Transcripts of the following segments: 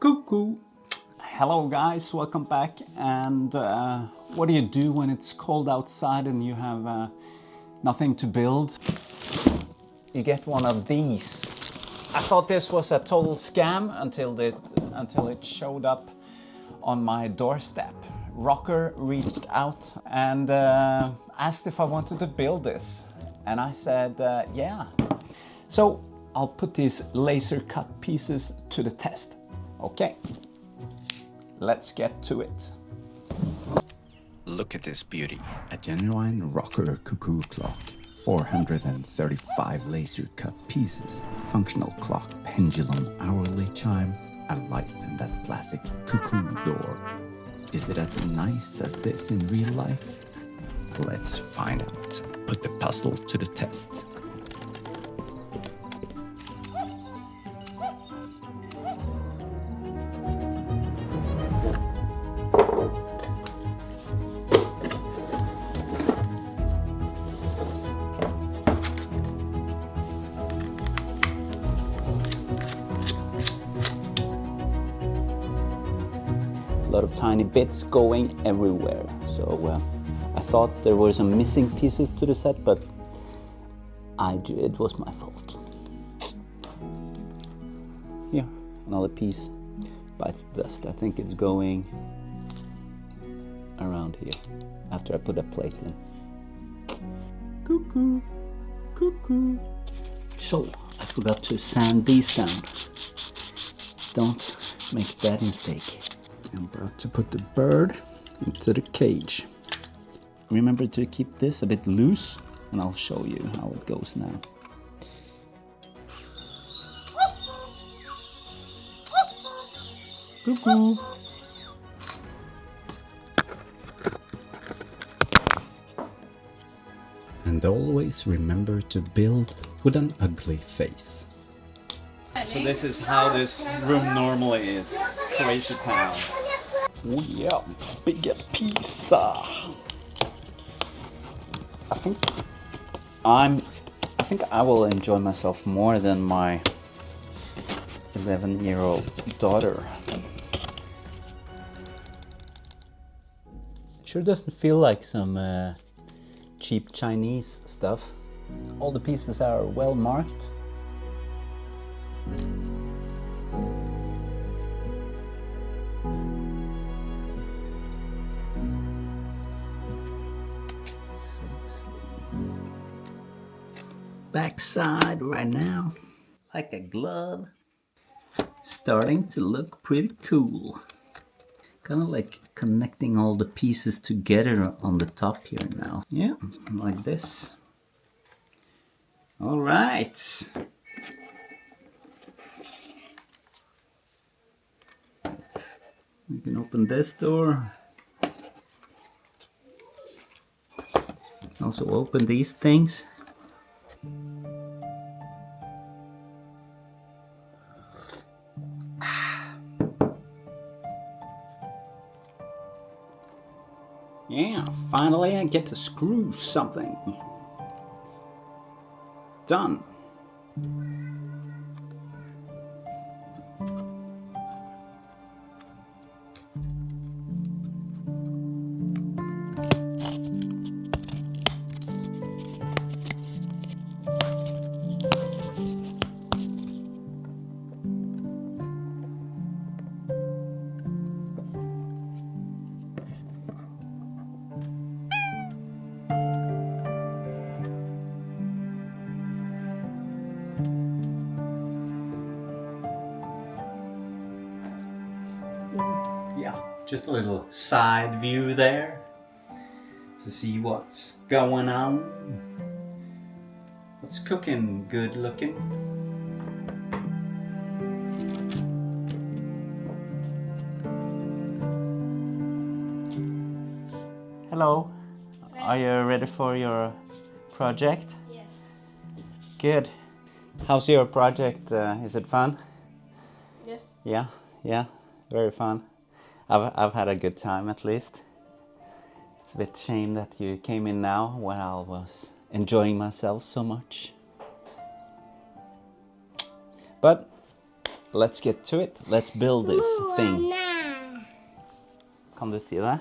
Cuckoo. Hello guys, welcome back. And what do you do when it's cold outside and you have nothing to build? You get one of these. I thought this was a total scam until it showed up on my doorstep. ROKR reached out and asked if I wanted to build this. And I said, yeah. So I'll put these laser cut pieces to the test. Okay, let's get to it. Look at this beauty. A genuine ROKR Cuckoo Clock. 435 laser cut pieces. Functional clock, pendulum, hourly chime, a light, and that classic cuckoo door. Is it as nice as this in real life? Let's find out. Put the puzzle to the test. A lot of tiny bits going everywhere. So I thought there were some missing pieces to the set, but it was my fault. Here, another piece bites dust. I think it's going around here after I put a plate in. Cuckoo, cuckoo. So I forgot to sand these down. Don't make that mistake. I'm about to put the bird into the cage. Remember to keep this a bit loose, and I'll show you how it goes now. Cuckoo. And always remember to build with an ugly face. So this is how this room normally is. Crazy town. Oh yeah, big pizza. I think I will enjoy myself more than my 11-year-old daughter. It sure doesn't feel like some cheap Chinese stuff. All the pieces are well marked. Backside right now, like a glove. Starting to look pretty cool. Kind of like connecting all the pieces together on the top here now. Yeah, like this. All right. We can open this door. Also open these things. Yeah, finally I get to screw something. Done. Yeah, just a little side view there to see what's going on. What's cooking good looking. Hello. Are you ready for your project? Yes. Good. How's your project? Is it fun? Yes. Yeah, very fun. I've had a good time at least. It's a bit shame that you came in now when I was enjoying myself so much. But let's get to it. Let's build this thing. Moana. Kan du si det?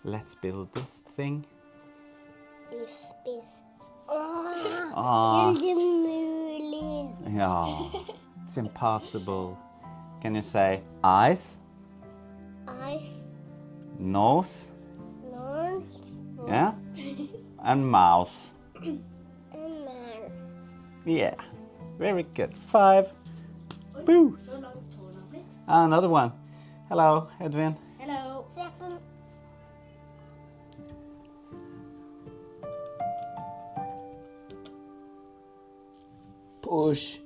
Let's build this thing. Spis. Det Ah, är mulig. yeah. It's impossible. Can you say eyes, Eyes. nose, Nose. yeah, and mouth? And mouth. Yeah, very good. 5. Boo! Så långt tårna har blivit. Another one. Hello, Edwin. Hello. Se på. Push.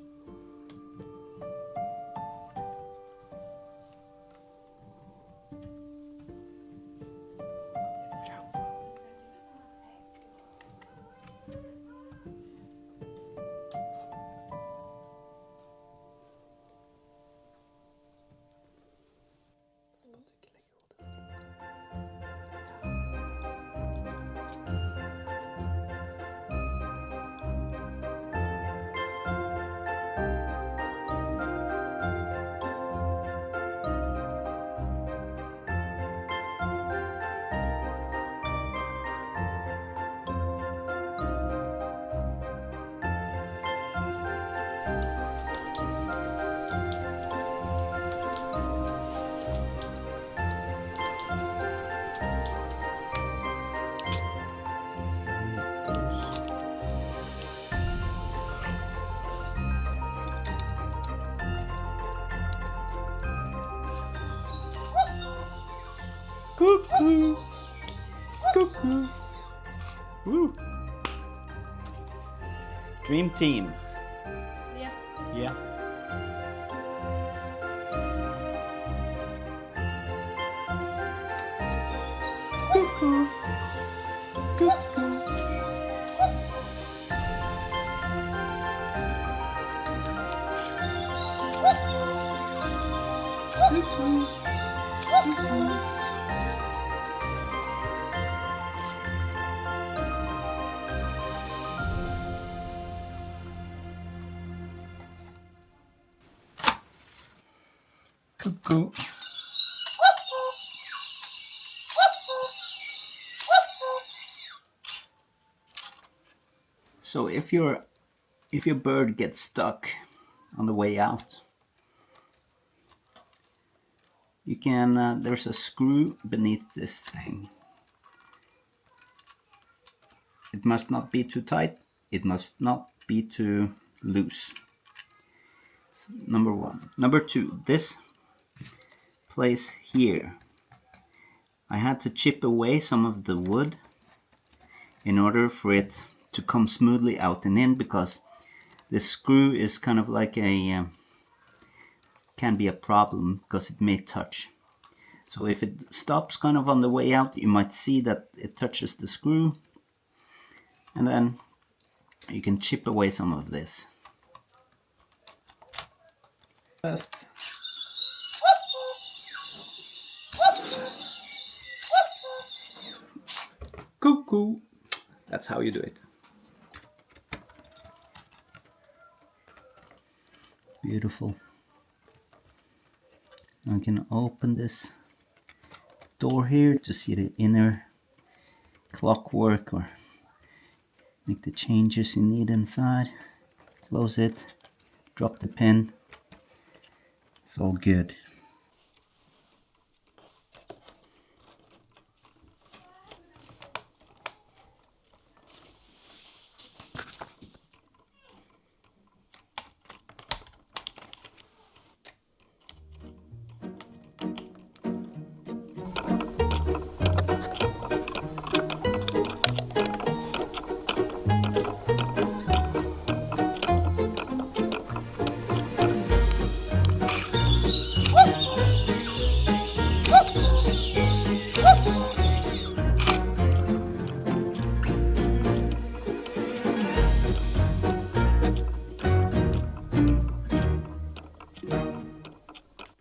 Cuckoo! Cuckoo! Woo! Dream team. Ja. Yeah. Cuckoo! Cuckoo! Cuckoo! Cuckoo! Cuckoo. So if your bird gets stuck on the way out, you can there's a screw beneath this thing. It must not be too tight. It must not be too loose. So, number 1. Number 2, this place here, I had to chip away some of the wood in order for it to come smoothly out and in, because this screw is kind of like a can be a problem because it may touch. So if it stops kind of on the way out, you might see that it touches the screw, and then you can chip away some of this. First, cuckoo. That's how you do it. Beautiful. I can open this door here to see the inner clockwork or make the changes you need inside. Close it, drop the pin. It's all good.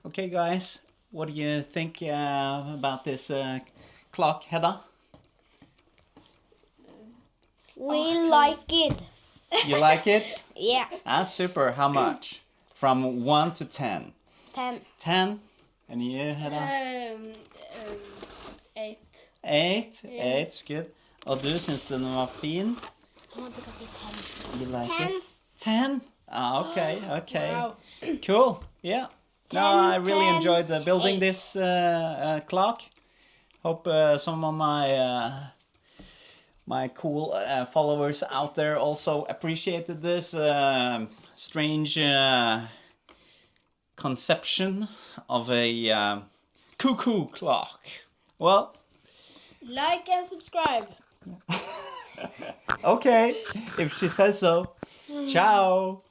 Okay guys, what do you think about this clock, Hedda? We like it. You like it? Yeah. Ah, super. How much? From 1 to 10. 10. 10. And you, Hedda? 8. 8. Yeah. 8's good. Og du syns den var fin? I want to say 10. You like 10. it? 10? Ah, okay, okay. Wow. Cool, yeah. No, 10, I really 10, enjoyed building 8. this clock. Hope some of my cool followers out there also appreciated this strange conception of a cuckoo clock. Well, Like and subscribe. okay, if she says so. Ciao!